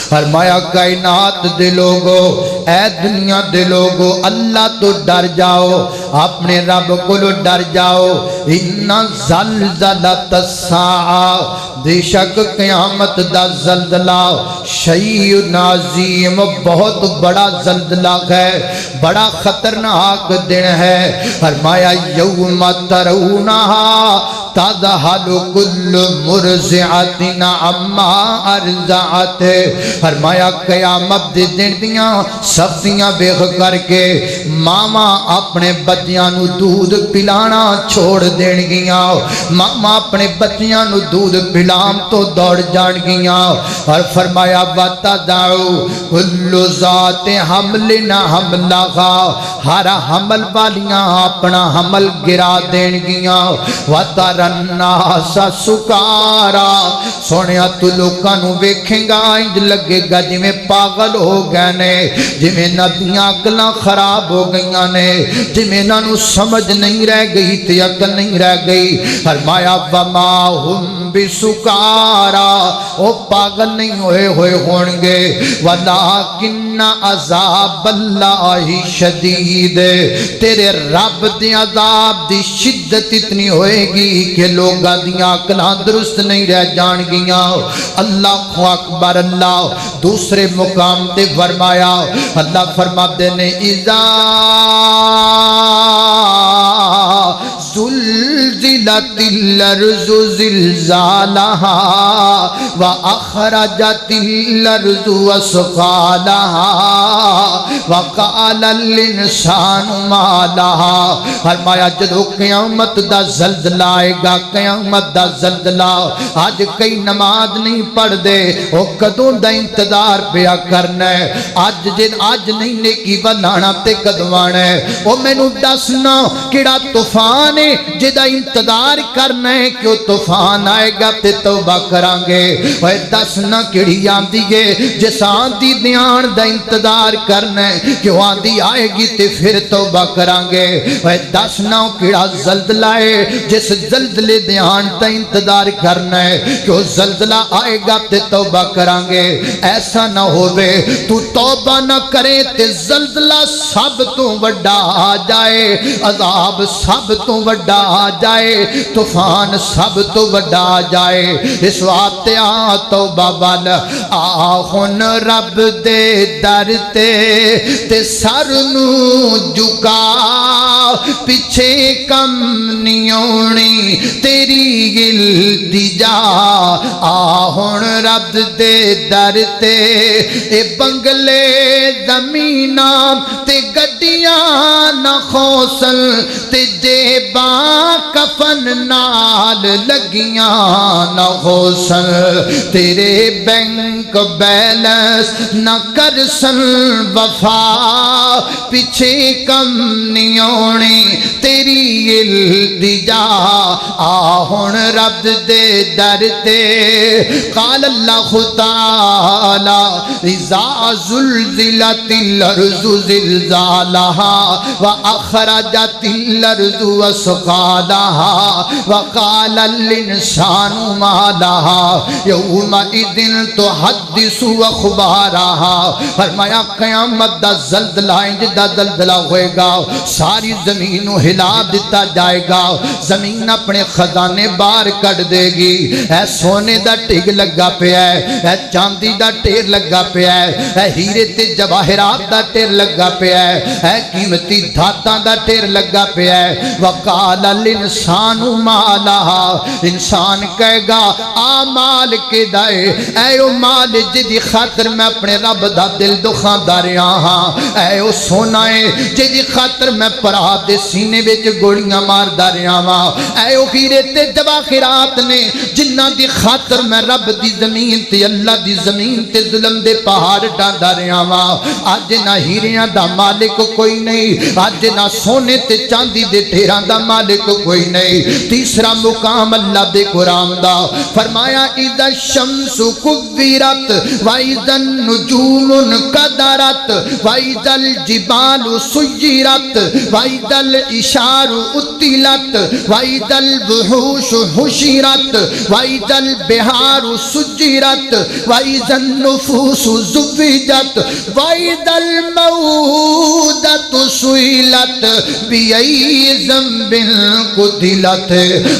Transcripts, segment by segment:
فرمایا کائنات دے لوگو، اے دنیا دے لوگو، اللہ تو ڈر جاؤ، اپنے رب کو ڈر جاؤ۔ ان زلزلۃ الساعہ، بے شک قیامت دا زلزلہ شیء عظیم، بہت بڑا زلزلہ ہے، بڑا خطرناک دن ہے۔ فرمایا یوم ترونہا تذہل کل مرضعۃ عما ارضعت، فرمایا قیامت دے دن دیاں سختیاں ویکھ کر کے ماما اپنے بچیاں نو دودھ پلانا چھوڑ دین گیاں، ماما اپنے بچیاں نو دودھ پلام تو دوڑ جان گیاں، اور فرمایا وتدعو کل ذات حمل حملہا، ہر حمل والیاں اپنا حمل گرا دین گیاں۔ وتر الناس سکارا، سونیا تو لوکاں نو ویکھیں گا انج لگے گا جویں پاگل ہو گئے نے، جویں ندیاں عقلاں خراب ہو گئیاں نے، جویں انہاں نو سمجھ نہیں رہ گئی تے عقل نہیں رہ گئی۔ فرمایا وما ہم بسکارا، او پاگل نہیں ہوئے ہون گے، ولیکن عذاب اللہ شدید، تیرے رب دی عذاب دی شدت اتنی ہوئے گی کہ لوگاں دیاں عقلاں درست نہیں رہ جان گیاں۔ اللہ اکبر۔ اللہ دوسرے مقام تے فرمایا، اللہ فرماتے نے اذا زلزلت الارض زلزالہا واخرجت الارض اثقالہا وقال الانسان ما لہا، فرمایا جدو قیامت دا زلزلہ آئے گا، قیامت دا زلزلہ، آج کئی نماز نہیں پڑھ دے، وہ کدوں دا انتظار پیا کرنا ہے، آج نہیں نیکی بنانا تے کدوانا ہے، وہ میں نو دسنا کیڑا طوفان ہے جدا انتظار کرنا ہے کہ وہ طوفان آئے گا تے توبہ کرانگے، وہ دسنا کیڑی آندی ہے جس آندی دیان دا انتظار کرنا ہے کہ وہ آندی آئے گی تے پھر توبہ کرانگے، وہ دسنا کیڑا زلزلہ ہے جس زلزلے دیان دا انتظار کرنا ہے کہ وہ زلزلہ آئے گا تے توبہ کرانگے۔ ایسا نہ ہوئے تو توبہ نہ کرے تے زلزلہ سب تو وڈا آ جائے، عذاب سب تو وڈا آ جائے، طوفان سب تو وڈا آ جائے۔ اس واسطے آ توبہ وال آہن رب دے در تے سر نو جھکا، پیچھے کم نہیں ہونی تیری التجا، آہن رب دے در تے اے بنگلے زمیناں تے گڈیاں نہ خوصل تے جیباں کفن نال لگیاں نہ خوصل، تیرے بینک بیلنس نہ کرسن وفا، پیچھے کم نہیں ہونی تیری التجا، آہن رب دے در تے۔ قال اللہ تعالی اذا زلزلت الارض زلزالہا واخرجت الارض اثقالہا وقال الانسان ما لہا یومئذ تحدث اخبارہا، فرمایا قیامت دا زلزلہ انج دا زلزلہ ہوئے گا، ساری زمین ہلا دیتا جائے گا، زمین اپنے خزانے باہر کٹ دے گی، اے سونے دا ٹگ لگا پیا ہے، اے چاندی دا ٹیر لگا پیا ہے، اے ہیرے تے جواہرات دا ٹیر لگا پیا ہے، اے قیمتی دھاتاں دا ٹیر لگا پیا ہے۔ وقال الانسان ما لہا، انسان کہے گا آ مال کے دائے، اے او مال جدی خاطر میں اپنے رب دا دل دکھاں داریاں ہاں، اے او سونا ہے جدی خاطر میں پرا دے سینے وچ گوڑیاں مار داریاں ہاں، اے او ہیرے تے جواہرات نے جنہ دی خاطر میں رب دی زمین تے اللہ دی زمین تے ظلم دے پہاڑ ڈاندا رہا ہاں، اج نہ ہیریاں دا مالک کوئی نہیں، اج نہ سونے تے چاندی دے ڈھیراں دا مالک کوئی نہیں۔ تیسرا مقام اللہ دے قرآن دا فرمایا اذا الشمس کورت واذا النجوم انکدرت واذا الجبال سیرت واذا العشار عطلت واذا الوحوش حشرت واذا البحار سجرت واذا النفوس زوجت واذا الموءودة سئلت بأي ذنب قتلت۔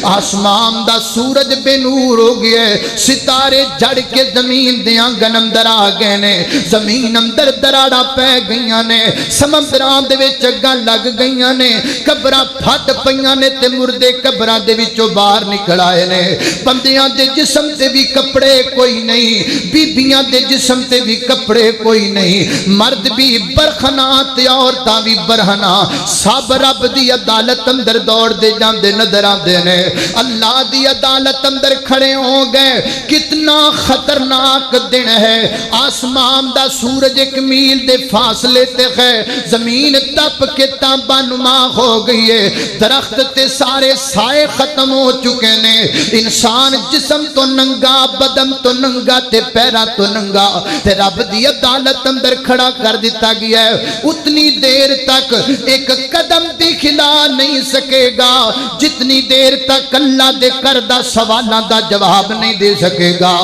آسمان دا سورج بے نور ہو گیا، ستارے جڑ کے زمین دیاں گنم در آ گئے نے، زمین اندر دراڑا پہ گئیاں نے، سمندراں دے وچ اگاں لگ گئیاں نے، قبراں پھٹ پئیاں نے تے مردے قبراں دے وچوں باہر نکل آئے نے۔ بندیاں دے جسم تے بھی کپڑے کوئی نہیں، بیبیاں دے جسم تے بھی کپڑے کوئی نہیں، مرد بھی برخنا تے عورتاں بھی برہنا، سب رب دی عدالت اندر دوڑ دے جاندے نظر آندے نے۔ اللہ دی عدالت اندر کھڑے ہو گئے، کتنا خطرناک دن ہے۔ آسمان دا سورج ایک میل دے فاصلے تے ہے، زمین تپ کے تانبا نما ہو گئی ہے، درخت تے سارے سائے ختم ہو چکے نے، انسان جسم تو ننگا، بدن تو ننگا تے پیرا تو ننگا، تے رب دی عدالت اندر کھڑا کر دیتا گیا ہے۔ اتنی دیر تک ایک قدم بھی کھلا نہیں سکے گا جتنی دیر تک اللہ دے کردہ سوالاں دا جواب نہیں دے سکے گا۔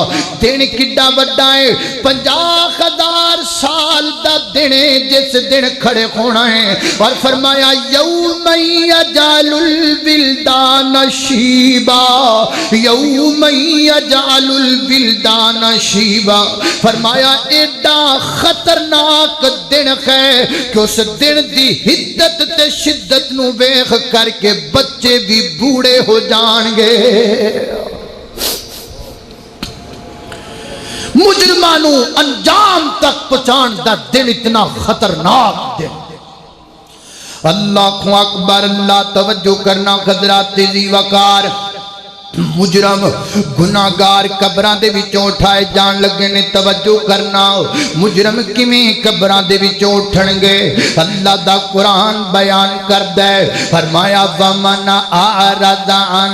دن کڈا وڈا ہے، 50,000 سال دا دن ہے جس دن کھڑے ہونا ہے۔ اور فرمایا یوم یجعل الولدان شیبا، یوم یجعل الولدان شیبا۔ فرمایا ایڈا خطرناک دن ہے کہ اس دن دی حدت تے شدت نو ویکھ کر کے بچے بھی بوڑھے ہو جان گے۔ مجرمانو انجام تک پہنچان دا دن اتنا خطرناک دن۔ اللہ اکبر، اللہ توجہ کرنا حضرات ذی وقار۔ مجرم گناہگار قبراں دے وچوں اٹھائے جان لگے نے، توجہ کرنا۔ مجرم کیویں قبراں دے وچوں اٹھن گے؟ اللہ دا قرآن بیان کردا ہے، فرمایا ومن اعرض عن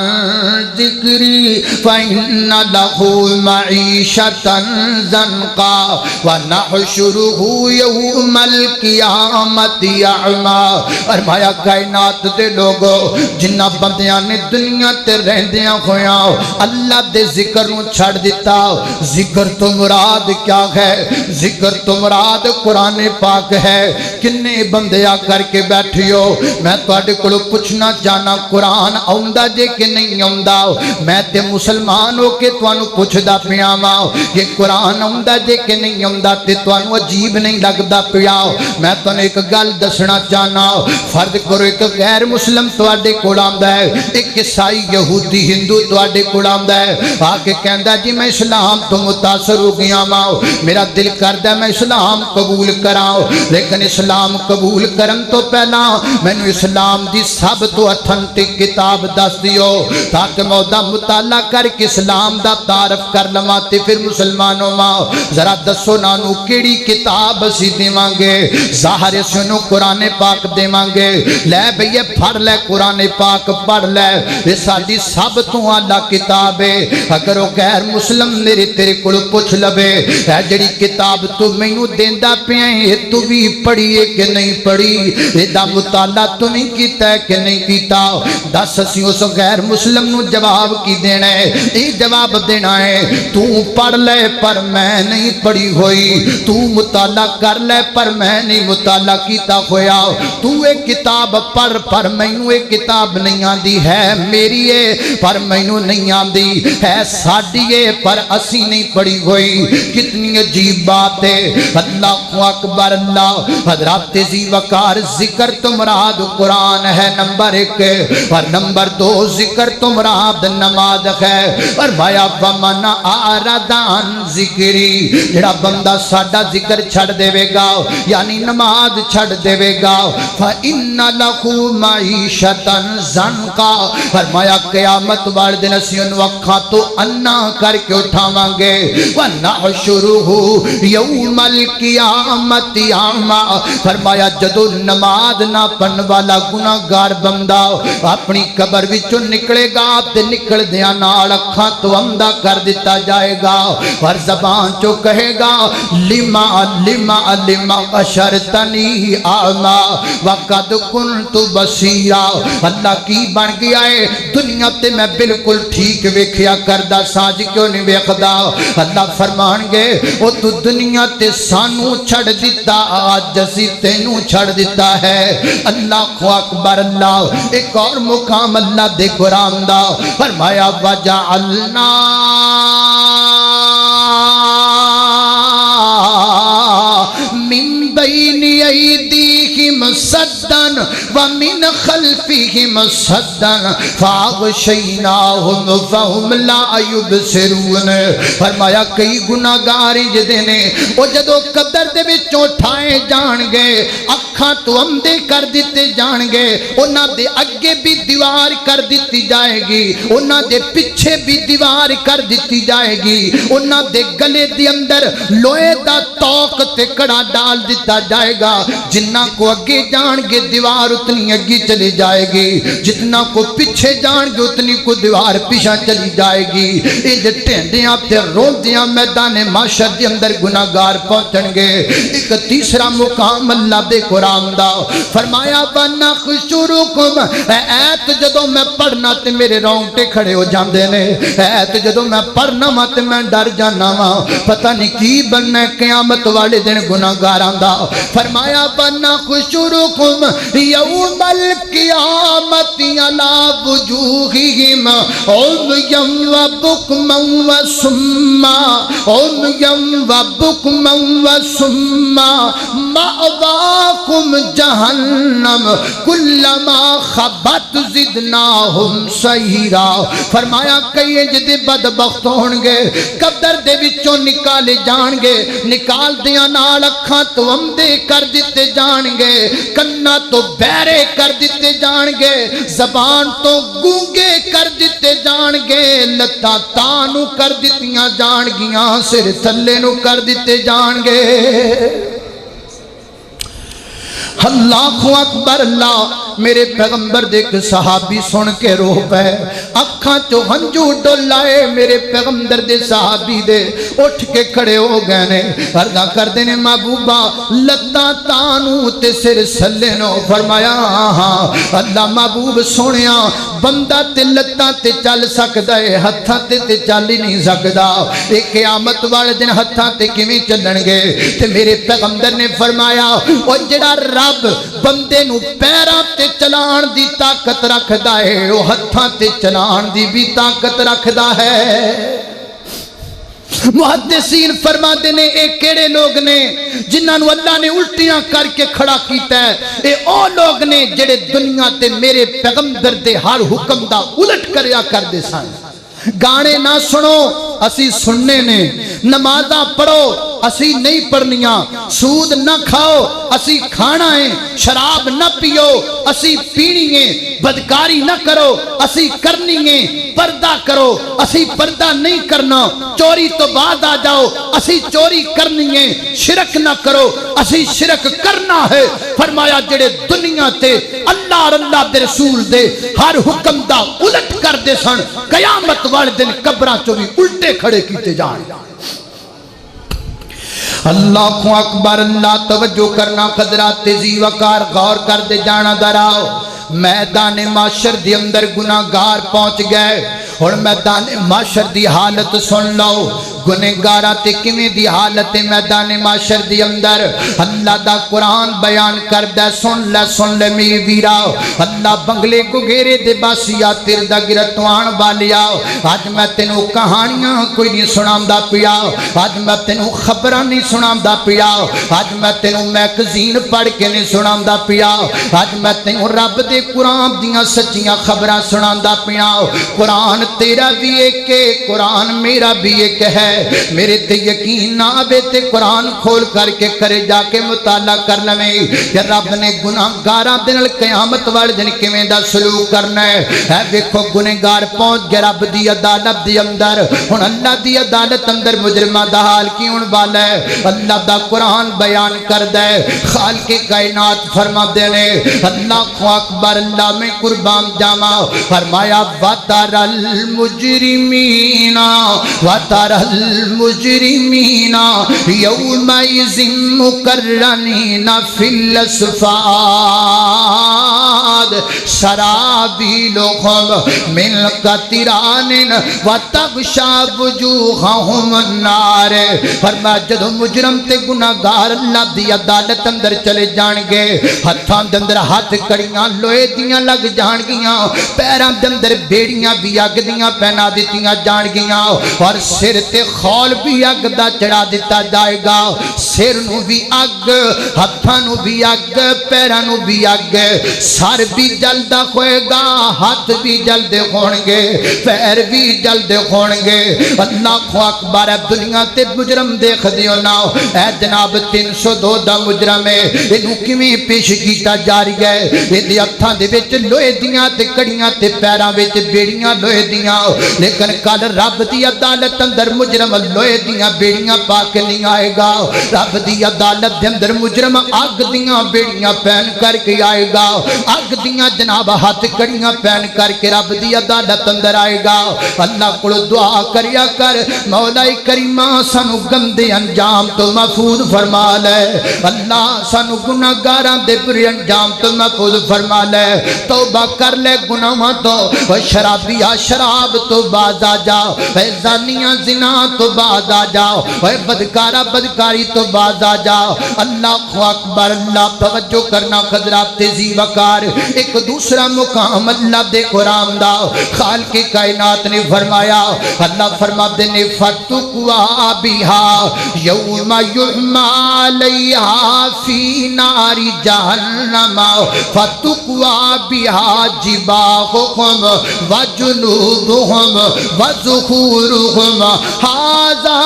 ذکری فإن له معیشۃ ضنکا ونحشرہ یوم القیامۃ اعمی۔ فرمایا کائنات دے لوگو، جنہ بندیاں نے دنیا تے رہندیاں ہویا اللہ دے ذکر نو چھڑ دیتا۔ ذکر تو مراد کیا ہے؟ ذکر تو مراد قرآن پاک ہے۔ کنے بندے آ کر کے بیٹھیو، میں تواڈے کولوں پوچھنا چاہنا قرآن آوندا جے کہ نہیں آوندا؟ میں تے مسلمان ہو کے تانوں پوچھدا پیا واں کہ قرآن آوندا جے کہ نہیں آوندا، تے تانوں عجیب نہیں لگدا پیا؟ میں تانوں ایک گل دسنا چاہنا، فرض کرو ایک غیر مسلم تواڈے کول آندا ہے، ایک عیسائی یہودی ہندو تواڈے کول آندا ہے، آ کے کہندا جی میں اسلام تو متاثر ہو گیا ماں، میرا دل کردا میں اسلام قبول کراں، لیکن اسلام قبول کرن تو پہلا مینوں اسلام دی سب تو اتھنٹک کتاب دس دیو تاکہ میں دا مطالعہ کر کے اسلام دا تعارف کر لواں تے پھر مسلمانوں ماں ذرا دسو نانو کیڑی کتاب اسی دیواں گے؟ ظاہر سنو قرآن پاک دیواں گے، لے بھئی پڑھ لے قرآن پاک پڑھ لے، یہ ساڈی سب تو اعلیٰ کتاب ہے۔ اگر وہ غیر مسلم میرے تیرے کول پوچھ لوے اے جڑی کتاب تو مینوں دیندا پیا ہے تو بھی پڑھی ہے کہ نہیں پڑھی، ایدا مطالعہ تو نہیں کیتا ہے کہ نہیں کیتا؟ دس اسی اس غیر مسلم نو جواب کی دینا ہے؟ یہ جواب دینا ہے تو پڑھ لے پر میں نہیں پڑھی ہوئی، تو مطالعہ کر لے پر میں نہیں مطالعہ کیتا ہویا، تو ایک کتاب پڑھ پر مینوں ایک کتاب نہیں آندی ہے میری ہے پر مینوں نہیں آندی ہے ساڈی ہے پر اسی نہیں پڑھی ہوئی۔ کتنی عجیب بات ہے۔ اللہ اکبر اللہ۔ حضرات ذی وقار، ذکر تو مراد قرآن ہے نمبر 1، اور نمبر 2 ذکر تو مراد نماز ہے۔ فرمایا ومن اعرض عن ذکری، جڑا بندہ ساڈا ذکر چھڑ دے گا یعنی نماز چھڑ دے گا، فإن له معیشۃ ضنکا، فرمایا قیامت والے دن اسی انہوں اکھاں تو انا کر کے اٹھاواں گے، وَنَحْشُرُهُ يَوْمَ الْقِيَامَةِ أَعْمَى، فرمایا جدو نماز نہ پڑھن والا گناہگار بندہ اپنی قبر وچوں نکلے گا تے نکل دیاں نال اکھاں تو اندھا کر دیتا جائے گا اور زبان چو کہے گا لما لما لما بشرتنی اعما وقد کنت بصیرا اللہ کی بن گیا ہے دنیا تے میں بالکل ٹھیک ویکھیا کردا ساں جی کیوں نہیں ویکھدا اللہ فرمان گے او تو دنیا تے سانو چھڑ دیتا آج اسی تینوں چھڑ دیتا ہے اللہ اکبر اللہ ایک اور مقام اللہ دے قرآن دا فرمایا وجعلنا من بین ایدیہم سدن ومن خلفہم سدن فاغشیناہم فہم لا یبصرون فرمایا کئی گناہگار جدے نے وہ جدو قبر دے وچوں اٹھائے جان گے اکھاں تو اندھے کر دیتے جان گے انہاں دے اگے بھی دیوار کر دیتی جائے گی انہاں دے پیچھے بھی دیوار کر دیتی جائے گی انہاں دے گلے دے اندر لوہے دا توق تے کڑا ڈال دیتا جائے گا جنہ کو اگے جان گے دیوار اتنی اگے چلی جائے گی جتنا کو پیچھے جان گے اتنی کو دیوار پیچھے چلی جائے گی یہ جو ٹینڈیاں تے روندیاں میدان معاشر دے اندر گناہگار پہنچن گے ایک تیسرا مقام اللہ دے قرآن دا فرمایا وَنَخْشُرُكُمْ ایت جدو میں پڑھنا تے میرے رونگٹے کھڑے ہو جاندے نے ایت جدو میں پڑھنا ماں تے میں ڈر جانا ماں پتہ نہیں کی بننا قیامت والے دن گناہگاراں دا فرمایا وَنَخْشُرُكُمْ يَوْمَ الْقِيَامَةِ عَلَى وُجُوهِهِمْ عُمْيًا وَبُكْمًا وَصُمًّا عُمْيًا وَبُكْمًا وَصُمًّا مَأْوَاكُمْ جَهَنَّمْ كُلَّمَا خَبَتْ زِدْنَاهُمْ سَعِيرًا فرمایا کئی جدے بدبخت ہون گے قبر دے وچوں نکالے جان گے نکال دیاں نال اکھاں تو اندھے کر دیتے جان گے کنا تو بہرے کر دیتے جان گے زبان تو گونگے کر دیتے جان گے لتا تانو کر دیتیاں جان گیاں سر تھلے نو کر دیتے جان گے اللہ اکبر اللہ میرے پیغمبر دیکھ صحابی سن کے روح پہ اکھاں چو ہنجو ڈولائے میرے پیغمبر دے صحابی دے اٹھ کے کھڑے ہو گئے نے عرضہ کر دینے محبوبہ لتا تانو تے سر سلینو فرمایا ہاں اللہ محبوب سنیا بندہ تے لتا تے چل سکتا ہے ہتھاں تے چل ہی نہیں سکتا ایک قیامت والے دن ہتھاں تے کیویں چلن گے تے میرے پیغمبر نے فرمایا او جڑا رب بندے نو پیراں تے چلان دی طاقت رکھدا ہے وہ ہتھاں تے چلان دی بھی طاقت رکھدا ہے محدثین فرماتے نے ایک کیڑے لوگ نے جنہاں نو اللہ نے الٹیاں کر کے کھڑا کیتا ہے اے او لوگ نے جڑے دنیا تے میرے پیغمبر دے ہر حکم دا الٹ کریا کر دے سن گانے نہ سنو اسی سننے نے نمازاں پڑھو اسی نہیں پڑھنیاں سود نہ کھاؤ اسی کھانا ہے شراب نہ پیو اسی پینی ہے بدکاری نہ کرو اسی کرنی ہے پردہ کرو اسی پردہ نہیں کرنا چوری تو بعد آ جاؤ اسی چوری کرنی ہے شرک نہ کرو اسی شرک کرنا ہے فرمایا جڑے دنیا تے اللہ اور اللہ دے رسول دے ہر حکم دا الٹ کر دے سن قیامت والے دن قبراں چوں بھی الٹے کھڑے کیتے جان اللہ اکبر اللہ توجہ کرنا قدرات تیزی وقار غور کر دے جانا دراؤ میدان معاشر دی اندر گناہگار پہنچ گئے اور میدان معاشر دی حالت سن لو گنہگارہ تے کیویں دی حالت میدان معاشر دی اندر اللہ دا قرآن بیان کردہ سن لے میری ویرا اللہ بنگلے کو گھیرے دے باسیا تیر دا گرتوان والیا آج میں تینوں کہانیاں کوئی نہیں سنام دا پیا آج میں تینوں خبران نہیں سنام دا پیا آج میں تینوں میگزین پڑھ کے نہیں سنام دا پیا آج میں تینوں رب دے قرآن دیاں سچیاں خبران سنام دا پیا قرآن تیرا بھی ایک ہے قرآن میرا بھی ایک ہے ہے میرے تے یقین نہ آوے تے قرآن کھول کر کے کرے جا کے مطالعہ کر لویں کہ رب نے گناہگاراں دے نال قیامت والے دن کیویں دا سلوک کرنا ہے ویکھو گنہگار پہنچ گئے رب دی عدالت دی اندر ہن اللہ دی عدالت اندر مجرماں دا حال کی ہون والا ہے اللہ دا قرآن بیان کردا ہے خالق کائنات فرماتے نے اللہ اکبر اللہ میں قربان جاواں فرمایا وَتَرَ الْمُجْرِمِينَ يَوْمَئِذٍ مُقَرَّنِينَ فِي الْأَصْفَادِ سَرَابِيلُهُم مِّن قَطِرَانٍ وَتَغْشَىٰ وُجُوهَهُمُ النَّارُ فرمایا جدوں مجرم تے گناہگار اللہ دی عدالت اندر چلے جان گے ہتھاں دے اندر ہاتھ کڑیاں لوہے دیاں لگ جان گیاں پیراں دے اندر بیڑیاں بھی اگ دیاں پہنا دتیاں جان گیاں اور سر تے خول بھی اگ دا چڑھا دیتا جائے گا سر نو بھی اگ ہتھاں نو بھی اگ پیراں نو بھی اگ سر بھی جلدا ہوئے گا ہاتھ بھی جلدے ہون گے پیر بھی جلدے ہون گے اللہ اکبر دنیا تے مجرم دیکھ دیو نا اے جناب 302 دا مجرم ہے اینو کیویں پیش کیتا جا رہی ہے ایندے ہتھاں دے وچ لوہے دیاں تے کڑیاں تے پیراں وچ بیڑیاں لوہے دیاں لیکن کل رب دی عدالت اندر مجرم لوہے دیاں بیڑیاں پا کے نہیں آئے گا رب دی عدالت دے اندر مجرم اگ دیاں بیڑیاں پہن کر کے آئے گا اگ دیاں جناب ہاتھ کڑیاں پہن کر کے رب دی عدالت اندر آئے گا اللہ کو دعا کریا کر مولا کریمہ سانو گندے انجام تو محفوظ فرما لے اللہ سانو گناہگاراں دے برے انجام تو محفوظ فرما لے توبہ کر لے گناہاں تو شرابیہ شراب تو باز آ جا زانیہ زنا تو باز آ جا بدکارہ بدکاری تو باز آ جا اللہ اکبر اللہ توجہ کرنا حضرات تیزی وقار ایک دوسرا مقام اللہ دے قرآن دا خالق کائنات نے فرمایا اللہ فرماتے نے فَتُقْوَى بِهَا يَوْمَ يُحْمَى عَلَيْهَا فِي نَارِ جَهَنَّمَ فَتُقْوَى بِهَا جِبَاهُهُمْ وَجُنُوبُهُمْ وَظُهُورُهُمْ هَذَا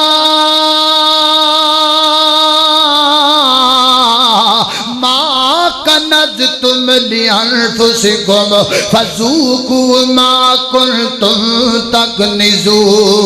مَا كَنَزْتُمْ لِأَنفُسِكُمْ فَذُوقُوا مَا كُنْتُمْ تَكْنِزُونَ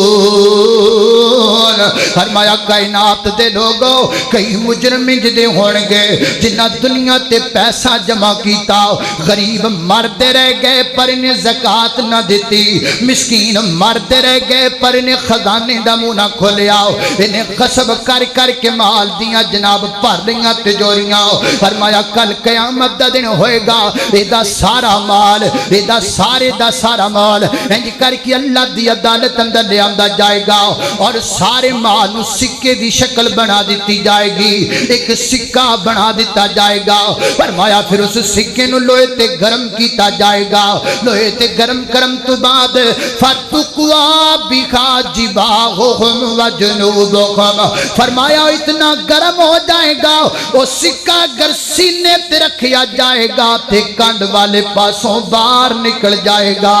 فرمایا کائنات دے لوگو کئی مجرم جدے ہونگے جنہ دنیا تے پیسہ جمع کیتا غریب مردے رہ گئے پر انہیں زکاة نہ دیتی مسکین مردے رہ گئے پر انہیں خزانے دا منہ نہ کھولیا انہیں قصب کر کر کے مال دیاں جناب پر لیاں تجوریاں فرمایا کل قیامت دا دن ہوئے گا ایدہ سارا مال ایدہ سارے دا سارا مال انج کر کے اللہ دی عدالت اندر لے آمدہ جائے گا اور سارے مال نو سکے دی شکل بنا دیتی جائے گی ایک سکہ بنا دیتا جائے گا فرمایا پھر اس سکے نو لوہے تے گرم کیتا جائے گا لوہے تے گرم کرم تو بعد فَتُقْوَى بِهَا جِبَاهُهُمْ وَجُنُوبُهُمْ فرمایا اتنا گرم ہو جائے گا وہ سکہ اگر سینے تے رکھیا جائے گا تے کانڈ والے پاسوں باہر نکل جائے گا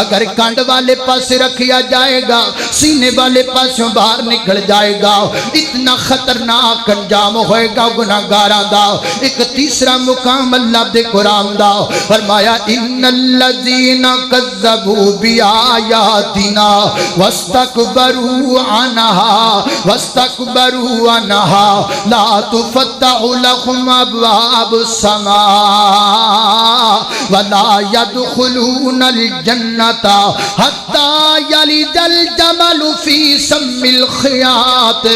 اگر کانڈ والے پاس رکھیا جائے گا سینے والے پاسوں باہر نکل جائے گا اتنا خطرناک انجام ہوئے گا گناہگاراں دا ایک تیسرا مقام اللہ دے قرآن دا فرمایا ان الذین کذبوا بآیاتنا واستکبروا عنہا لا تفتح لهم ابواب السماء ولا يدخلون الجنة حتى يلج الجمل في سم الخیات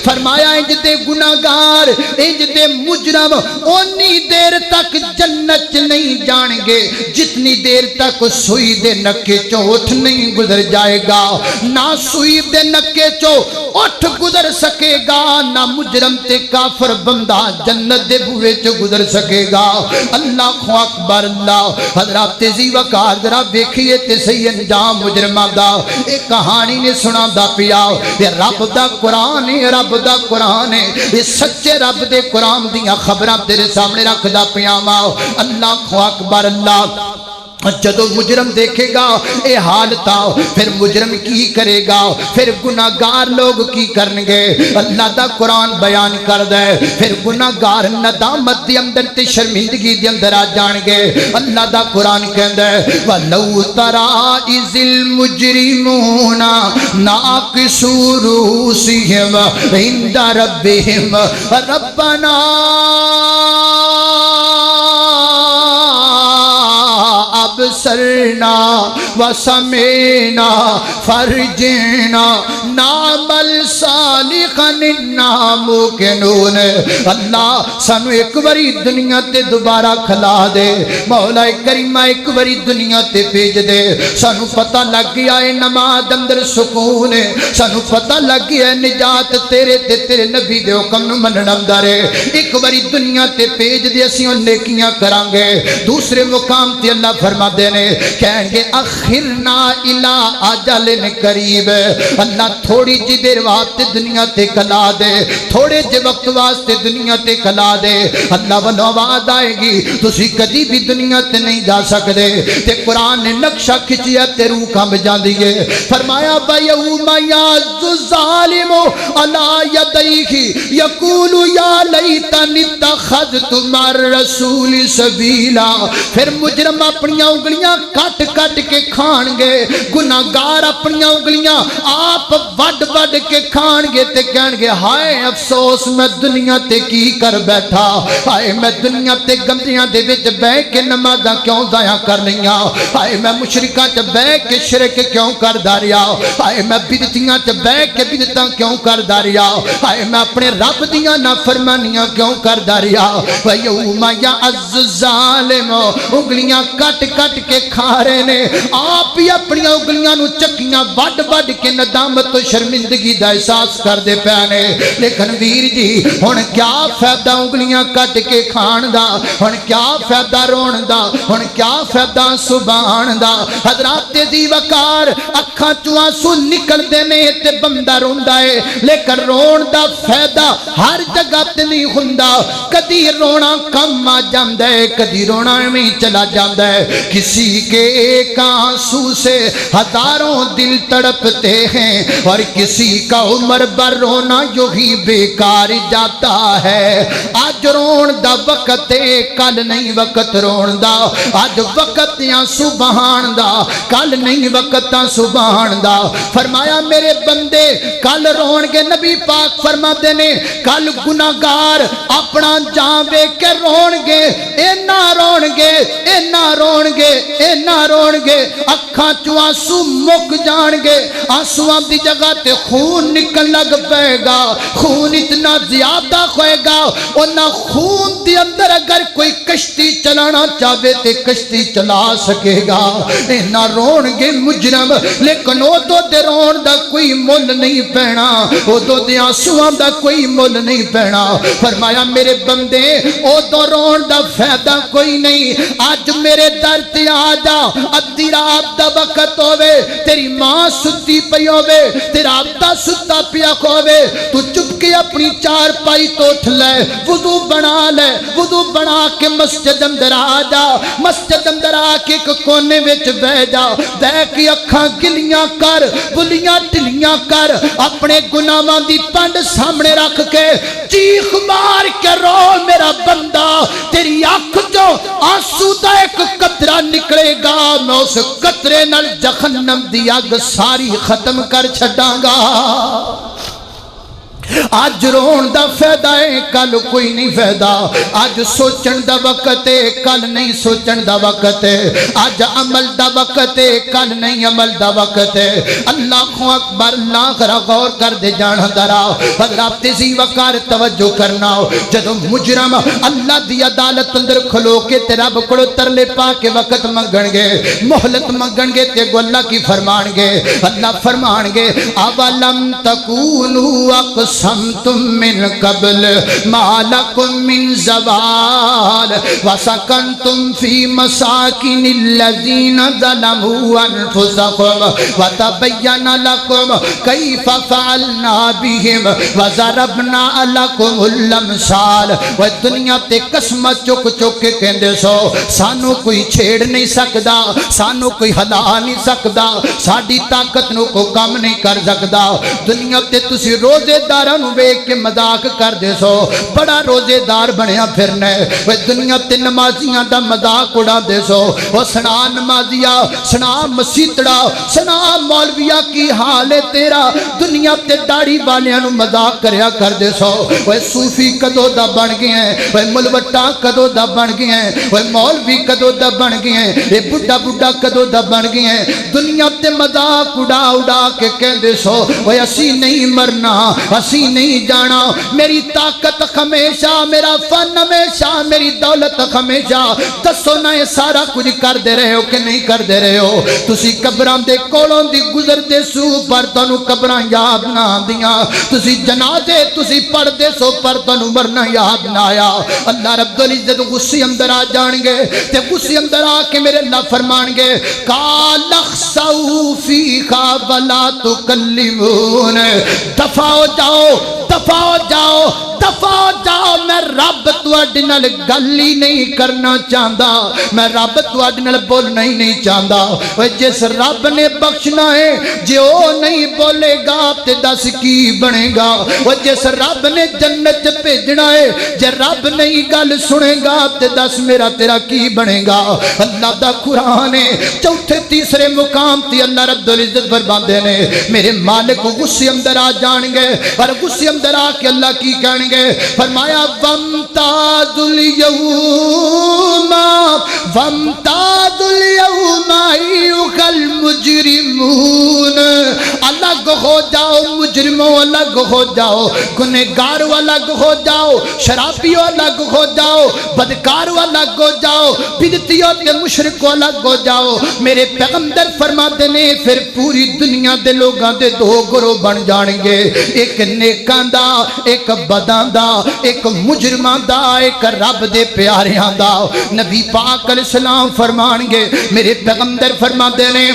فرمایا انج دے گناہگار انج دے مجرم اونی دیر تک جنت نہیں جان گے جتنی دیر تک سوئی دے نکے چو اٹھ نہیں گزر جائے گا نہ سوئی دے نکے چو اٹھ گزر سکے گا نہ مجرم تے کافر بندہ جنت دے بوئے چو گزر سکے گا اللہ اکبر اللہ حضرات تیزی وقار ذرا دیکھئے تے صحیح انجام مجرمہ دا ایک کہانی نے سنا دا پیا یہ رب دا قرآن ہے رب دا قرآن ہے یہ سچے رب دے قرآن دیاں خبراں تیرے سامنے رکھ دا پیا اللہ اکبر اللہ جدو مجرم دیکھے گا اے حالتا پھر مجرم کی کرے گا پھر گناہگار لوگ کی کرنگے اللہ دا قرآن بیان کر دے پھر گناہگار ندامت دی اندر تے شرمندگی دی اندر آ جانگے اللہ دا قرآن کہندہ ہے وَلَوْ تَرَا إِذِ الْمُجْرِمُونَ نَاكِسُوا رُؤُوسِهِمْ عِنْدَ رَبِّهِمْ رَبَّنَا ابصرنا وسمعنا فرجنا نعمل صالحا انا موقنون اللہ سانو ایک باری دنیا تے دوبارہ کھلا دے مولا کریمہ ایک باری دنیا تے بھیج دے سانو پتہ لگ گیا ہے نماز اندر سکون ہے سانو پتہ لگ گیا ہے نجات تیرے تے تیرے نبی دے حکم نو منن اندر ہے ایک باری دنیا تے بھیج دے اسیوں نیکیاں کران گے دوسرے مقام تے اللہ فرما دینے کہیں گے اخرنا الہ اجل قریب اللہ تھوڑی جی دیر واسطے دنیا تے کلا دے تھوڑے جے وقت واسطے دنیا تے کلا دے اللہ والو آواز آئے گی تسی کدی بھی دنیا تے نہیں جا سکتے تے قرآن نے نقشہ کھچیا تے روح کم جان دیئے فرمایا وَيَوْمَ يَعَضُّ الظَّالِمُ عَلَى يَدَيْهِ يَقُولُ يَا لَيْتَنِي اتَّخَذْتُ مَعَ الرَّسُولِ سَبِيلًا پھر مجرم اپنی انگلیاں کٹ کٹ کے کھان گے گناہگار اپنی انگلیاں آپ وڈ وڈ کے کھان گے تے کہن گے ہائے افسوس میں دنیا تے کی کر بیٹھا ہائے میں دنیا تے گندیاں دے وچ بیٹھ کے نمازاں کیوں ضائع کر لیاں ہائے میں مشرکاں تے بیٹھ کے شرک کیوں کر داریا ہائے میں بدعتیاں تے بیٹھ کے بدعتاں کیوں کر داریا ہائے میں اپنے رب دیاں نافرمانیاں کیوں کر داریا وَيَوْمَ يَعَضُّ الظَّالِمُ انگلیاں کٹ کٹ کے کھا رہے نے آپ ہی اپنی انگلیاں نو چکیاں وڈ وڈ کے ندامت و شرمندگی دا احساس کر دے پیانے لیکن ویر جی ہن کیا فائدہ انگلیاں کٹ کے کھان دا ہن کیا فائدہ رون دا ہن کیا فائدہ سبحان دا حضرات دی وقار اکھاں چوں آنسو نکل دے نے تے بندہ روندا ہے لیکن رون دا فائدہ ہر جگہ تے نہیں ہوندا کدی رونا کم آ جاندا ہے کدی رونا میں چلا جاندا ہے کسی کے ایک آنسو سے ہزاروں دل تڑپتے ہیں اور کسی کا عمر بھر رونا یوں ہی بیکار جاتا ہے آج رون دا وقت ہے کل نہیں وقت رون دا آج وقت یا سبحان دا کل نہیں وقت سبحان دا فرمایا میرے بندے کل رون گے نبی پاک فرما دینے کل گناہگار اپنا جان بے کے رون گے اے نہ رون گے اے نہ رون گے اے نہ رون گے اکھاں چوں آنسو مک جان گے آنسواں دی جگہ تے خون نکل لگ پے گا خون اتنا زیادہ ہوئے گا اور نہ خون دی اندر اگر کوئی کشتی چلانا چاہے تے کشتی چلا سکے گا اے نہ رون گے مجرم لیکن او دو دے رون دا کوئی مول نہیں پینا او دو دے آنسواں دا کوئی مول نہیں پینا فرمایا میرے بندے او دو رون دا فائدہ کوئی نہیں آج میرے در تے آ جا ادھی رات دا وقت ہووے تیری ماں ستی پئی ہووے تیرا ابا ستا پیا ہووے تو چپ کے اپنی چار پائی تو اٹھ لے وضو بنا کے مسجد اندر آ جا مسجد اندر آ کے ایک کونے وچ بیٹھ جا بیٹھ کے اکھاں گلیاں کر بلیاں ٹلیاں کر اپنے گناہاں دی پنڈ سامنے رکھ کے چیخ مار کے رو میرا بندہ تیری آنکھ جو آنسو دا ایک قطرہ نکلے گا میں اس قطرے نال جہنم دی اگ ساری ختم کر چھڈاں گا آج رون دا فائدہ ہے کل کوئی نہیں فائدہ آج سوچن دا وقت ہے کل نہیں سوچن دا وقت ہے آج عمل دا وقت ہے کل نہیں عمل دا وقت ہے اللہ اکبر اللہ غور کر دے جانا درا حضرات تیزی وقار توجہ کرنا جدو مجرم اللہ دی عدالت اندر کھلو کے تیرا بکڑو ترلے پا کے وقت منگن گے محلت منگن گے تے گو اللہ کی فرمان گے اللہ فرمان گے اولم تکونو اقص أقسمتم من قبل ما لكم من زوال وسكنتم في مساكن الذين ظلموا أنفسهم وتبين لكم كيف فعلنا بهم وضربنا لكم الأمثال. وہ دنیا تے قسم چک چک کے کہندے سو سانو کوئی چھیڑ نہیں سکدا, سانو کوئی ہلا نہیں سکدا, ساڈی طاقت نو کو کم نہیں کر سکدا. دنیا تے تسی روزے داراں نو ویکھ کے مذاق کر دے سو بڑا روزے دار بنیا پھرنا ہے. وہ دنیا تے نمازیاں دا مذاق اڑا دے سو وہ سنا نمازیا سنا مسیتڑا سنا مولویا کی حال ہے تیرا. دنیا تے داڑھی والیاں نو مذاق کریا کر دے سو وہ صوفی کدو دا بن گئے ہیں, وہ ملوٹا کدو دا بن گئے ہیں, وہ مولوی کدو دا بن گئے ہیں, یہ بڑھا بڑھا کدو دا بن گئے ہیں. دنیا تے مذاق اڑا اڑا کے کہندے سو وہ اسی نہیں مرنا اسی نہیں جانا, میری طاقت ہمیشہ, میرا فن ہمیشہ, میری دولت ہمیشہ. دسو نہ یہ سارا کچھ کر دے رہے ہو کہ نہیں کر دے رہے ہو؟ تسی قبراں دے کولوں دی گزر دے سو پر تانوں قبراں یاد نہ آندیاں, تسی جنازے تسی پڑھ دے سو پر تانوں مرنا یاد نہ آیا. اللہ رب العزت غصے اندر آ جان گے تے غصے اندر آ کے میرے اللہ فرمان گے قال اخسؤوا فیھا ولا تکلمون. دفع ہو جاؤ دفع ہو جاؤ دفع ہو جاؤ, میں رب تواڈے نال گل ہی نہیں کرنا چاہتا, میں رب تواڈے نال بولنا ہی نہیں چاہتا. اوے جس رب نے بخشنا ہے جے او نہیں بولے گا تے دس کی بنے گا. او جس رب نے جنت بھیجنا ہے جے رب نہیں گل سنے گا تے دس میرا تیرا کی بنے گا. اللہ دا قرآن ہے چوتھے تیسرے مقام تے اللہ رب العزت فرماندے نے میرے مالک غصے اندر آ جان گے اور غصے اندر آ کے اللہ کی کہن گے فرمایا وامتاز اليوم وامتاز اليوم ایھا المجرمون. الگ ہو جاؤ مجرموں, الگ ہو جاؤ گنہگاروں, الگ ہو جاؤ شرابیوں, الگ ہو جاؤ بدکاروں, الگ ہو جاؤ بدعتیوں تے مشرکوں, الگ ہو جاؤ. میرے پیغمبر فرماتے نے پھر پوری دنیا دے لوگاں دے دو گروہ بن جان گے, ایک نیکاں دا ایک بداں دا, ایک مجرماں دا ایک رب دے پیاریاں دا. نبی پاک علیہ السلام فرمان گے میرے پیغمبر فرماتے نے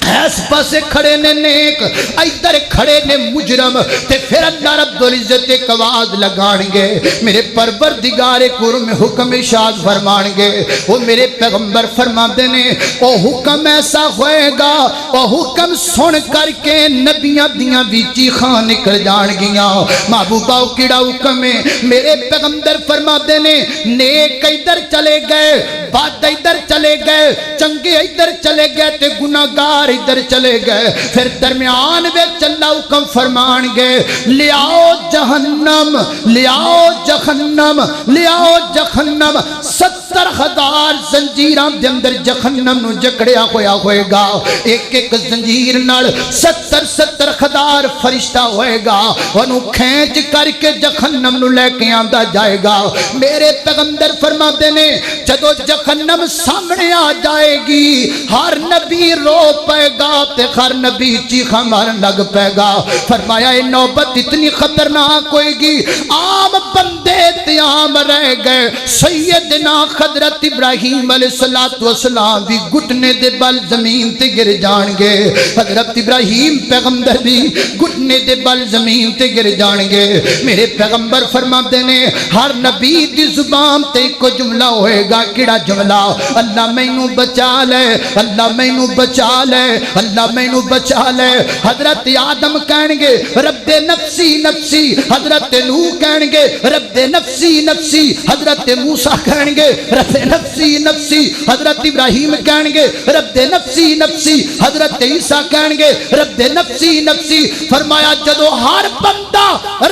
اس پاسے کھڑے نے نیک ادھر کھڑے نے مجرم تے پھر اللہ رب العزت ایک آواز لگان گے میرے پروردگار کرم حکم ارشاد فرمان گے. وہ میرے پیغمبر فرماتے نے او حکم ایسا ہوئے گا او حکم سن کر کے نبیاں دیاں بھی چیخاں نکل جان گیاں. محبوبہ کیڑا حکم ہے؟ میرے پیغمبر فرماتے نے نیک ادھر چلے گئے, بد ادھر چلے گئے, چنگے ادھر چلے گئے تے گناہگار ادھر چلے گئے. پھر درمیان وچ اللہ حکم فرمان گے لیاؤ جہنم لیاؤ جہنم لیاؤ جہنم. 70,000 زنجیراں دے اندر جہنم نو جکڑیا ہویا ہوئے گا, ایک ایک زنجیر نال 70,000 فرشتہ ہوئے گا, انہوں کھینچ کر کے جہنم نو لے کے آندا جائے گا. میرے پیغمبر فرماتے نے جدو جہنم سامنے آ جائے گی ہر نبی رو پائے گا تے ہر نبی چیخاں مارن لگ پائے گا. فرمایا یہ نوبت اتنی خطرناک ہوئے گی عام بندے تے عام رہ گئے. سیدنا حضرت ابراہیم علیہ السلام بھی گھٹنے دے بل زمین تے گر جان گے, حضرت ابراہیم پیغمبر بھی گھٹنے دے بل زمین تے گر جان گے. میرے پیغمبر فرماتے نے ہر نبی دی زبان تے کو جملہ ہوئے گا. کیڑا جملہ؟ اللہ مینوں بچا لے, اللہ مینوں بچا لے, اللہ مینوں بچا لے. حضرت آدم کہن گے رب نفسی نفسی, حضرت نوح کہن گے رب نفسی نفسی, حضرت موسیٰ کہن گے رب نفسی نفسی, حضرت ابراہیم کہن گے رب نفسی نفسی, حضرت عیسیٰ کہن گے رب نفسی نفسی. فرمایا جدو ہر بندہ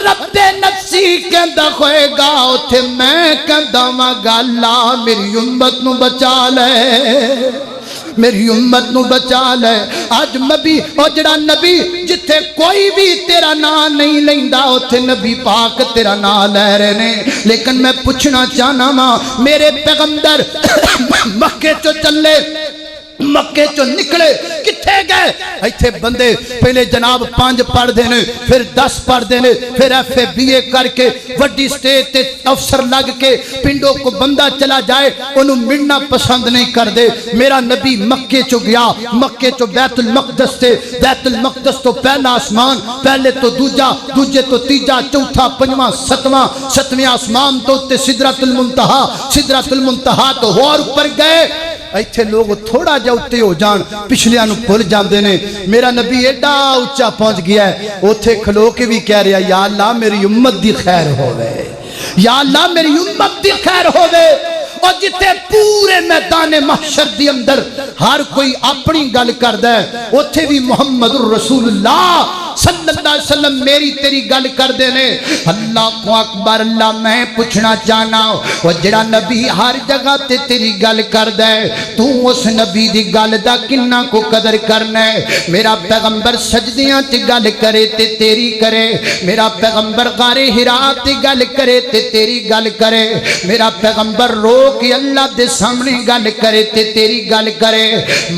رب نفسی کہندا ہوئے گا اوتھے میں کہندا واں گا اللہ میری امت نو بچا لے, میری امت نو بچا لے. آج نبی اور جڑا نبی جتھے کوئی بھی تیرا نام نہیں لیندا اوتھے نبی پاک تیرا نام لے رہے نے. لیکن میں پوچھنا چاہنا ماں میرے پیغمبر مکے چو چلے مکے چو نکلے کتھے گئے ایتھے بندے پہلے جناب 5 پڑھ دینے پھر 10 پڑھ دینے پھر FA کر کے وڈی سٹیج تے افسر لگ کے پنڈوں کو بندہ چلا جائے انہوں ملنا پسند نہیں کر دے میرا نبی مکے چو گیا مکے چو بیت المقدس تے بیت المقدس تو پہلا آسمان پہلے تو دوجہ دوجے تو تیجہ چوتھا پنجواں ستویں آسمان تو تے سدرۃ المنتہا تو اور اوپر گئے ایتھے لوگ تھوڑا جا اتے ہو جان پچھلیاں نو بھول جاندے نے میرا نبی ایڈا اونچا پہنچ گیا ہے اوتھے کھلو کے بھی کہہ رہا یا اللہ میری امت دی خیر ہوے یا اللہ میری امت دی خیر ہوے اور جتے پورے میدان محشر دی اندر ہر کوئی اپنی گل کردا ہے اوتھے بھی محمد الرسول اللہ صلی اللہ علیہ وسلم میری تیری گل کر دینے اللہ کو اکبر اللہ میں پوچھنا چاہنا وہ جڑا نبی ہر جگہ تے تیری گل کر دے تو اس نبی دی گل دا کنہ کو قدر کرنا ہے میرا پیغمبر سجدیاں تے گل کرے تے تیری کرے میرا پیغمبر غار حرا تے گل کرے تے تیری گل کرے میرا پیغمبر رو کے اللہ دے سامنے گل کرے تے تیری گل کرے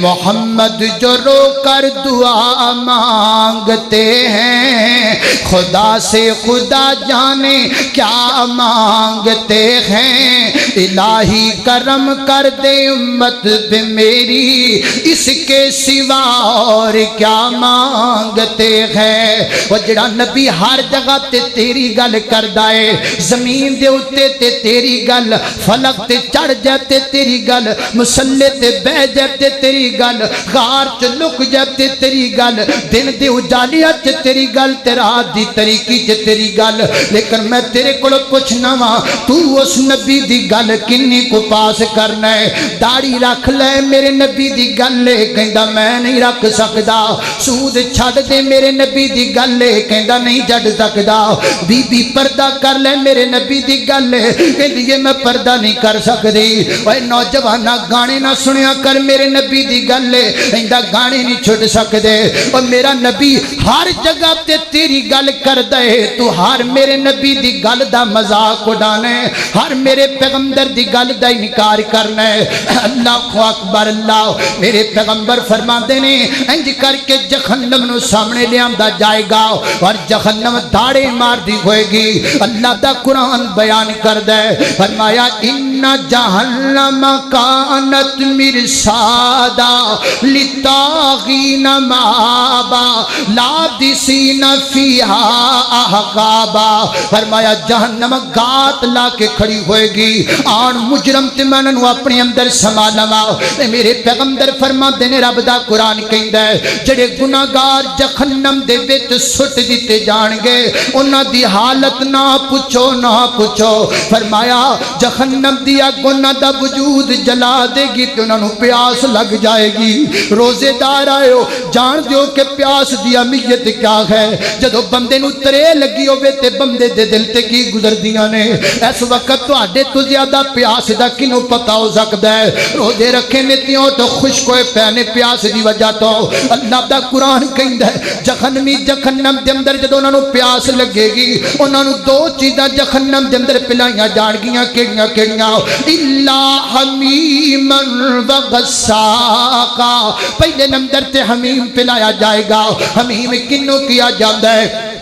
محمد جو رو کر دعا مانگتے ہیں خدا سے خدا جانے کیا مانگتے ہیں الہی کرم کر دے امت پہ میری اس کے سوا اور کیا مانگتے ہیں وہ جڑا نبی ہر جگہ تے تیری گل کردا ہے زمین دے اتے تے تیری گل فلک تے چڑھ جاتے تیری گل مسلے تے بہ جاتے تیری گل غار چ لک جاتے تیری گل دن دے اجالیاں چ تیری گل رات دی طریقی چ تیری گل لیکن میں تیرے کو پوچھنا وا تو اس نبی دی گل کنی کو پاس کرنا ہے داڑھی رکھ لے میرے نبی دی گل لے کہندا میں نہیں رکھ سکدا سود چھڈ دے میرے نبی دی گل لے کہندا نہیں چھڈ سکدا بی بی پردہ کر لے میرے نبی دی گل لے کہندی میں پردہ نہیں کر سکدی اوے نوجوانا گانے نہ سنیا کر میرے نبی دی گل لے کہندا گانے نہیں چھڈ سکدے او میرا نبی ہر جگہ تے تیری گل کر دے تو ہر میرے نبی دی گل دا مذاق اڑانے ہر میرے پیغمبر دی گل دا انکار کرنا ہے اللہ اکبر اللہ میرے پیغمبر فرماندے نے انج کر کے جہنم نو سامنے لے آندا جائے گا اور جہنم دھاڑے مار دی ہوئے گی اللہ دا قرآن بیان کر دے فرمایا ان جہنم کانت مرصادا للطاغین مآبا لابسین فیہا احقابا فرمایا جہنم گات لا کے کھڑی ہوئے گی آن مجرم تے مننو اپنے اندر سما لوا میرے پیغمبر فرما دینے رب دا قرآن کہندا ہے جڑے گناہگار جہنم دے وچ سٹ دیتے جان گے انہاں دی حالت نہ پوچھو فرمایا جہنم دی اگ انہاں دا وجود جلا دے گی تے انہاں نو پیاس لگ جائے گی روزے دار آئے جان دیو کہ پیاس دی اہمیت کیا ہے جدو بندے نو ترے لگی ہوئے تے بندے دے دل تے کی گزر دیاں نے اس وقت تو آڈے تو زیادہ پیاس دا کنو پتا ہو سکتا ہے روزے رکھے نیتیوں تو خوش کوئے پہنے پیاس دی وجہ تو اللہ دا قرآن کہندہ ہے جہنمی جہنم دے اندر جدو انہوں نے پیاس لگے گی انہوں نے 2 چیزاں جہنم دے اندر پلائیاں جان گیاں کیڑیاں اللہ حمیمن و غساقا پہلے نمبر تے حمیم پلایا جائے گا حمیم کنو کیا جاندہ ہے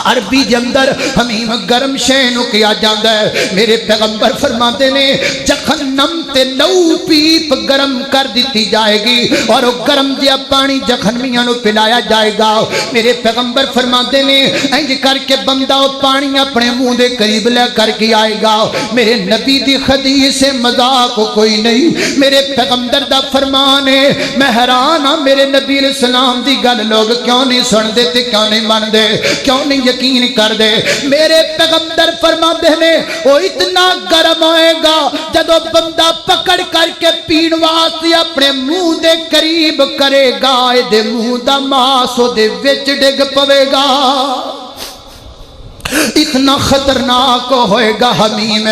عربی دے اندر حمیم گرم شینو کیا جاندہ ہے میرے پیغمبر فرماتے نے جہنم تے لو پیپ گرم کر دیتی جائے گی اور وہ گرم دیا پانی جہنمیاں نو پلایا جائے گا میرے پیغمبر فرماتے نے انج کر کے بندہ وہ پانی اپنے منہ دے قریب لے کر کے آئے گا میرے نبی دی حدیث سے مذاق کوئی نہیں میرے پیغمبر دا فرمان ہے میں حیران ہاں میرے نبی علیہ السلام دی گل لوگ کیوں نہیں سن دے تے کیوں نہیں مان دے کیوں نہیں یقین کر دے میرے پیغمبر فرماتے ہیں وہ اتنا گرم ہوئے گا جدو بندہ پکڑ کر کے پین واسطے اپنے منہ دے قریب کرے گا دے منہ دا ماسو دے وچ ڈگ پوے گا اتنا خطرناک ہوئے گا حمیم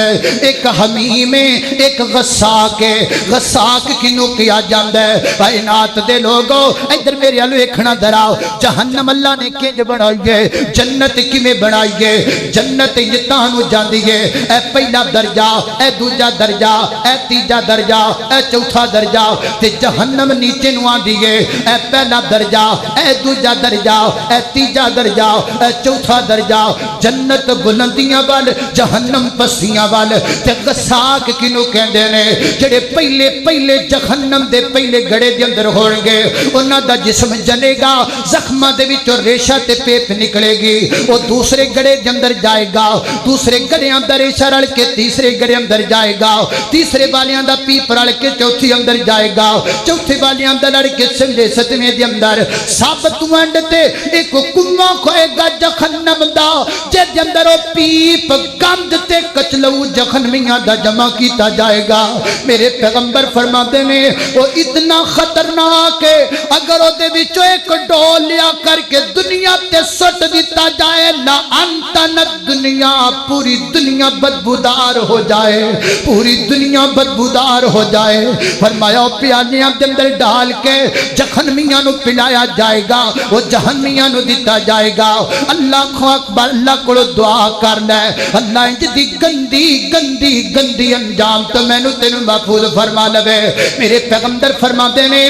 ایک غساق ہے غساق کنو کیا جاندہ ہے کائنات دے لوگوں ادھر میرے ال ویکھنا دراؤ جہنم اللہ نے کنج بنائی ہے جنت کیویں بنائی ہے جنت یتانو جاندی ہے اے پہلا درجہ اے دوجا درجہ اے تیجا درجہ اے چوتھا درجہ تے جہنم نیچے نو آندی ہے اے پہلا درجہ اے دوجا درجہ اے تیجا درجہ اے چوتھا درجہ جنت بلندیاں وال جہنم پسیاں وال تے غساق کینو کہندے نے جڑے پہلے پہلے جہنم دے پہلے گڑے دے اندر ہون گے انہاں دا جسم جلے گا زخماں دے وچوں ریشہ تے پیپ نکلے گی وہ دوسرے گڑے دے اندر جائے گا دوسرے گڑے اندر ریشہ رل کے تیسرے گڑے اندر جائے گا تیسرے والیاں دا پیپ رل کے چوتھی اندر جائے گا چوتھے والیاں دا لڑ کے سنجے ستویں دے اندر سب تو اینڈ تے ایک کنواں کھوئے گا جہنم دا جے دے اندر وہ پیپ گند تے کچلو جہنمیاں دا جمع کیتا جائے گا میرے پیغمبر فرماتے نے وہ اتنا خطرناک ہے اگر وہ دے وچوں ایک ڈول لیا کر کے دنیا تے سٹ دیتا جائے لا انتنت دنیا پوری دنیا بدبودار ہو جائے پوری دنیا بدبودار ہو جائے فرمایا پیالیاں دے اندر ڈال کے جہنمیاں نو پلایا جائے گا وہ جہنمیاں نو دیتا جائے گا اللہ اکبر اللہ کو دعا کر لے اللہ انج دی گندی گندی گندی انجام تو میں نو تینوں محفوظ فرما لے میرے پیغمبر فرماتے نے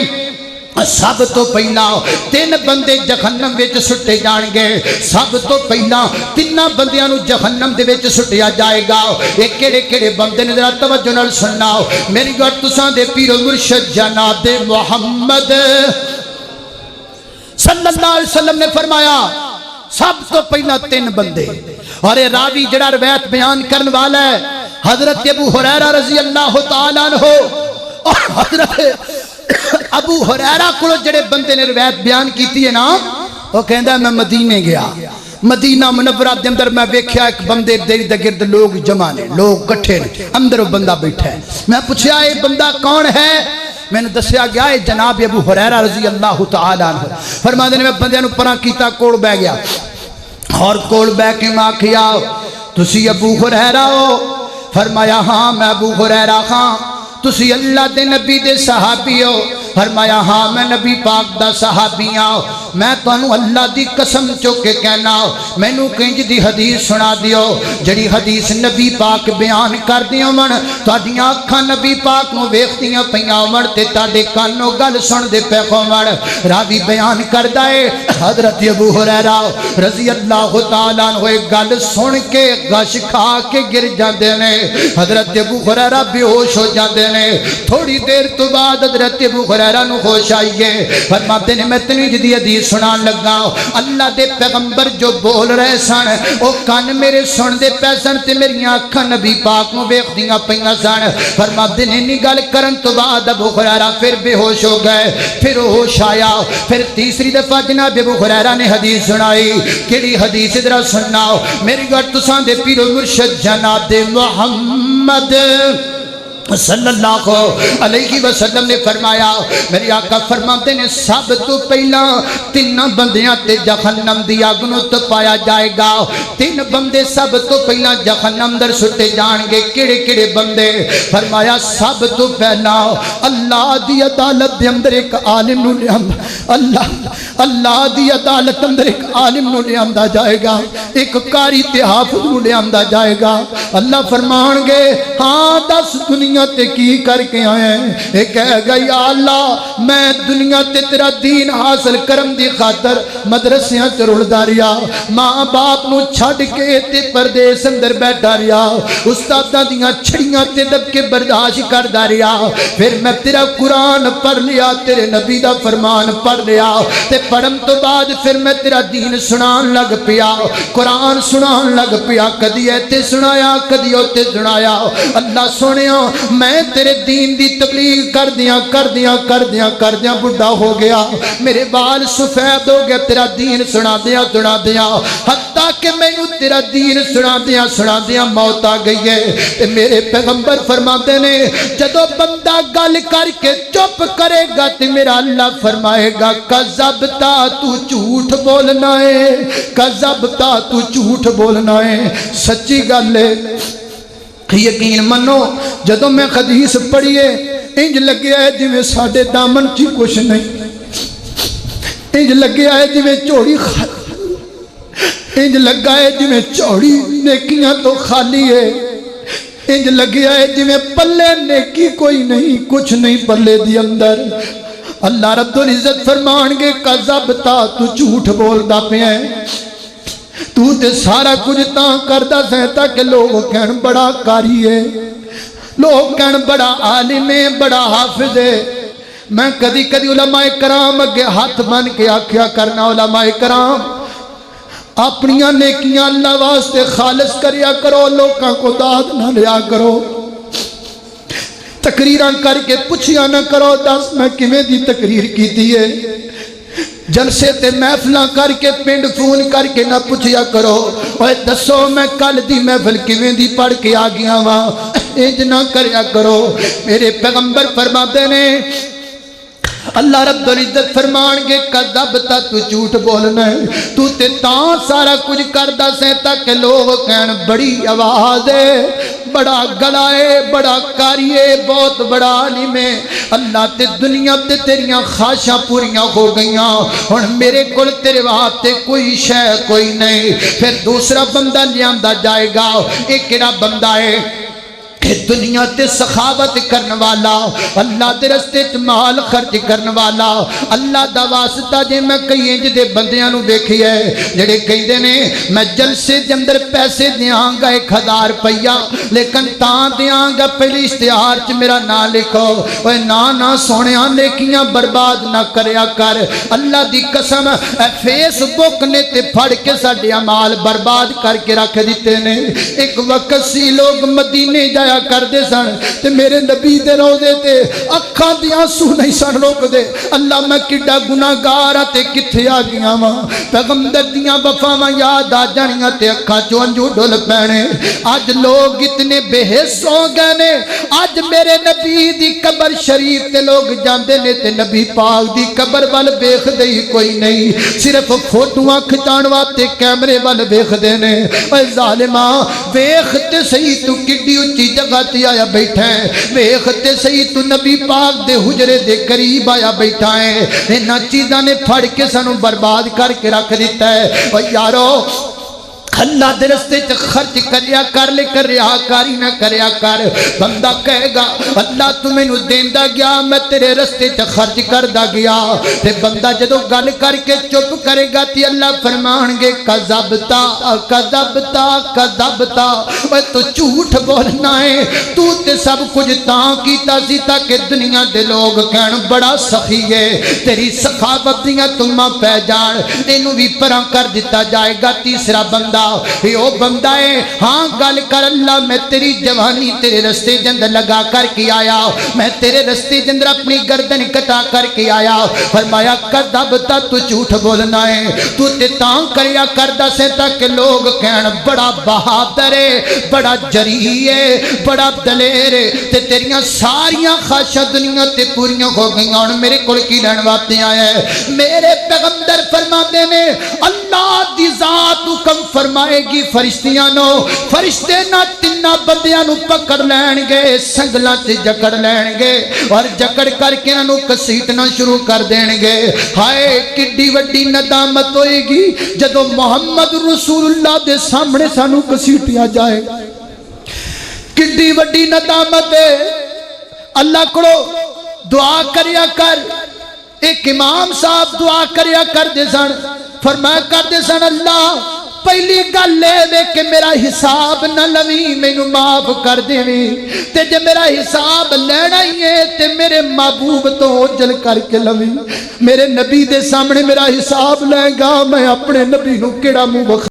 سب تو پہلا تین بندے جہنم وچ سٹے جان گے سب تو پہلا تیناں بندیاں نو جہنم دے وچ سٹیا جائے گا اے کیڑے کیڑے بندے نے ذرا توجہ نال سننا میری گل تساں دے پیر و مرشد جناب محمد صلی اللہ علیہ وسلم نے فرمایا سب تو پہلا تین بندے اور یہ راوی جڑا روایت بیان کرنے والا ہے حضرت ابو ہریرہ رضی اللہ تعالیٰ عنہ اور حضرت ابو ہریرہ کو جڑے بندے نے روایت بیان کیتی ہے نا وہ کہندا ہے میں مدینے گیا مدینہ منورہ دے اندر میں ویکھیا ایک بندے دے گرد لوگ جمع نے لوگ کٹھے نے اندر وہ بندہ بیٹھا ہے میں پوچھا یہ بندہ کون ہے میں نے دسیا گیا ہے جناب ابو ہریرہ رضی اللہ تعالیٰ عنہ فرماندے نے میں بندے نو پراں کیتا کول بہ گیا اور کول بہ کے میں آکھیا تسی ابو ہریرہ ہو فرمایا ہاں میں ابو ہریرہ ہاں تسی اللہ دے نبی دے صحابی ہو فرمایا ہاں میں نبی پاک دا صحابی ہوں میں تانوں اللہ دی قسم چوکے کہنا میں نو کنج دی حدیث سنا دیو جڑی حدیث نبی پاک بیان کر دیو من تہاڈیاں اکھاں نبی پاک نو ویکھدیاں پیاں من تے تہاڈے کانوں گل سن دے پے کھوون راوی بیان کردا ہے حضرت ابو ہریرہ رضی اللہ تعالیٰ عنہ گل سن کے غش کھا کے گر جاندے نے حضرت ابو ہریرہ بے ہوش ہو جاندے نے تھوڑی دیر تو بعد حضرت ابو ہریرہ نو ہوش آئیے فرماتے نے میں تینوں جدی حدیث سنان لگا اللہ دے پیغمبر جو بول رہے سن او کان میرے سن دے پے سن تے میریاں اکھاں نبی پاک نو ویکھدیاں پیاں سن فرماتے نے نی گل کرن تو بعد ابو ہریرہ پھر بے ہوش ہو گئے پھر ہوش آیا پھر تیسری دفعہ جناب ابو ہریرہ نے حدیث سنائی کیڑی حدیث ذرا سننا میری گل تساں دے پیر و مرشد جناب محمد صلی اللہ علیہ وسلم نے فرمایا میرے آقا فرماتے نے سب تو پہلا تین بندیاں تے جہنم دی اگ نو تپایا جائے گا تین بندے سب تو پہلا جہنم در سٹے جان گے کیڑے کیڑے بندے فرمایا سب تو پہلا اللہ دی عدالت دے اندر ایک عالم نو لے اللہ دی عدالت اندر ایک عالم نو لے آندا جائے گا ایک قاری تے حافظ نو لے آندا جائے گا اللہ فرمان گے ہاں دس دنیا تے کی کر کے آئے ہیں ایک کہے گا یا اللہ میں دنیا تے تیرا دین حاصل کرم دی خاطر مدرسیاں تے رلدا رہیا ماں باپ نو چھڈ کے تے پردیس اندر بیٹھا رہیا استاداں دیاں چھڑیاں تے دب کے برداشت کردا رہیا پھر میں تیرا قرآن پڑھ لیا تیرے نبی دا فرمان پڑھ لیا تے پڑھن تو بعد پھر میں تیرا دین سنان لگ پیا قرآن سنان لگ پیا کدی ایتھے سنایا کدی اوتھے سنایا اللہ سنیا میں تیرے دین دی تبلیغ کر دیاں بڑھا ہو گیا میرے بال سفید ہو گیا تیرا دین سنا دیا حتیٰ کہ میں تیرا دین سنا دیا موت آ گئی ہے تے میرے پیغمبر فرماتے نے جدو بندہ گل کر کے چپ کرے گا تے میرا اللہ فرمائے گا کذبتا تو جھوٹ بولنا ہے کذبتا تو جھوٹ بولنا ہے سچی گل ہے یقین منو جدو میں حدیث پڑھیے انج لگیا ہے جی میں ساڑھے دامن چی کچھ نہیں انج لگیا ہے جویں چوڑی انج لگا ہے جویں چوڑی نیکیاں تو خالی ہے، انج لگیا ہے جویں پلے نیکی کوئی نہیں، کچھ نہیں پلے دی اندر۔ اللہ رب العزت فرمان گے کذبتا، تو جھوٹ بولدا پیا ہے، تو تے سارا کچھ تاں کردا سیں تاکہ لوگ کہن بڑا قاری ہے، لوگ کہن بڑا عالم ہے، بڑا حافظ ہے۔ میں کدی کدی علماء کرام اگے ہاتھ بن کے آکھیا کرنا، علماء کرام اپنیاں نیکیاں اللہ واسطے خالص کریا کرو، لوکاں کو داد نہ لیا کرو، تقریراں کر کے پوچھیا نہ کرو دس میں کیویں دی تقریر کیتی ہے، جلسے تے محفلاں کر کے پنڈ فون کر کے نہ پوچھیا کرو اوے دسو میں کل دی محفل کیویں دی پڑھ کے آ گیا وا، انج نہ کریا کرو۔ میرے پیغمبر فرماتے نے، اللہ رب العزت فرمان گے کذبتا، تو جھوٹ بولنا ہے، تو تے تاں سارا کچھ کردا سے تاکہ لوگ کہن بڑی آواز ہے، بڑا گلا ہے، بڑا قاری ہے، بہت بڑا عالم ہے۔ اللہ تے دنیا تے تیریاں خواہشاں پوریاں ہو گئیاں، ہن میرے کول تیرے واسطے کوئی شے کوئی نہیں۔ پھر دوسرا بندہ لیاندا جائے گا، ایک کیڑا بندہ ہے کہ دنیا تے سخاوت کرن والا، اللہ دے رستے چ مال خرچ کرن والا، اللہ دا واسطہ جے میں کئی انج دے بندیاں نو ویکھی ہے جڑے کہندے نے میں جلسے دے اندر پیسے دیاں گا 1000 روپیہ لیکن تاں دیاں گا پہلی اشتہار چ میرا نام لکھو۔ اوے نا سونیاں نیکیاں برباد نہ کریا کر، اللہ دی قسم اے فیس بک نے تے پھڑ کے ساڈے اعمال برباد کر کے رکھ دیتے نے۔ ایک وقت سی لوگ مدینے جایا کردے سن تے میرے نبی دے روضے تے اکھاں دی آنسو نہیں سن روک دے، اللہ میں کڈا گناہگار تے کتھے آ گیا وا، پیغمبر دیاں وفاواں یاد آ جانیاں تے اکھاں چوں انجو ڈل پینے۔ اج لوگ اتنے بے حس ہو گئے نے، اج میرے نبی دی قبر شریف تے لوگ جاندے نے تے نبی پاک دی قبر ول ویکھدے ہی کوئی نہیں، صرف فوٹواں کھچاون واسطے کیمرے ول ویکھدے نے۔ اے ظالماں ویکھ تے صحیح تو کڈی اونچی جگہ تے آیا بیٹھا ہے، ویکھ تے صحیح تو نبی پاک دے حجرے دے قریب آیا بیٹھا ہے، انہاں چیزاں نے پھڑ کے سانو برباد کر کے رکھ دیتا ہے۔ او یارو اللہ دے رستے چ خرچ کریا کر، لیکن ریاکاری نہ کریا کر۔ بندہ کہے گا اللہ تو مینوں دیندا گیا میں تیرے رستے چ خرچ کردا گیا، تے بندہ جدوں گل کر کے چپ کرے گا تے اللہ فرمان گے کذبتا کذبتا کذبتا، اوے تو جھوٹ بولنا ہے، تو تے سب کچھ تاں کیتا سی تاکہ دنیا دے لوگ کہن بڑا سخی ہے، تیری سخاوت دیاں تماں پہ جان، اینوں بھی پراں کر دتا جائے گا۔ تیسرا بندہ یہ بندہ ہے، ہاں گل کر اللہ میں تیری جوانی تیرے رستے جند لگا کر کے آیا، میں تیرے رستے جند اپنی گردن کٹا کر کے آیا۔ فرمایا کذبتا، تو جھوٹ بولنا ہے، تو تے تاں کریا کردا سے تاکہ لوگ کہن بڑا بہادر ہے، بڑا جری ہے، بڑا دلیر ہے، تے تیریاں ساریاں خواہشاں دنیا تے پوریاں ہو گئیاں، ہن میرے کول کی لین واسطے آیا ہے؟ میرے پیغمبر فرماتے نے اللہ دی ذات حکم فرمائے گی فرشتیاں نو، فرشتے نہ تینا بندیاں نو پکڑ لین گے، سنگلاں تے جکڑ لین گے اور جکڑ کر کے انہاں نو کسیٹنا شروع کر دین گے۔ ہائے کڈی وڈی ندامت ہوئے گی جدوں محمد رسول اللہ دے سامنے سانو کسیٹیا جائے، کڈی وڈی ندامت ہے۔ اللہ کو دعا کریا کر، ایک امام صاحب دعا کریا کر دے سن، فرمایا کر دے سن اللہ پہلی گل لے کہ میرا حساب نہ لوی، مینوں معاف کر دیویں، تے جے میرا حساب لینا ہی ہے تے میرے محبوب تو اوجل کر کے لوی، میرے نبی دے سامنے میرا حساب لے گا، میں اپنے نبی نو کیڑا منہ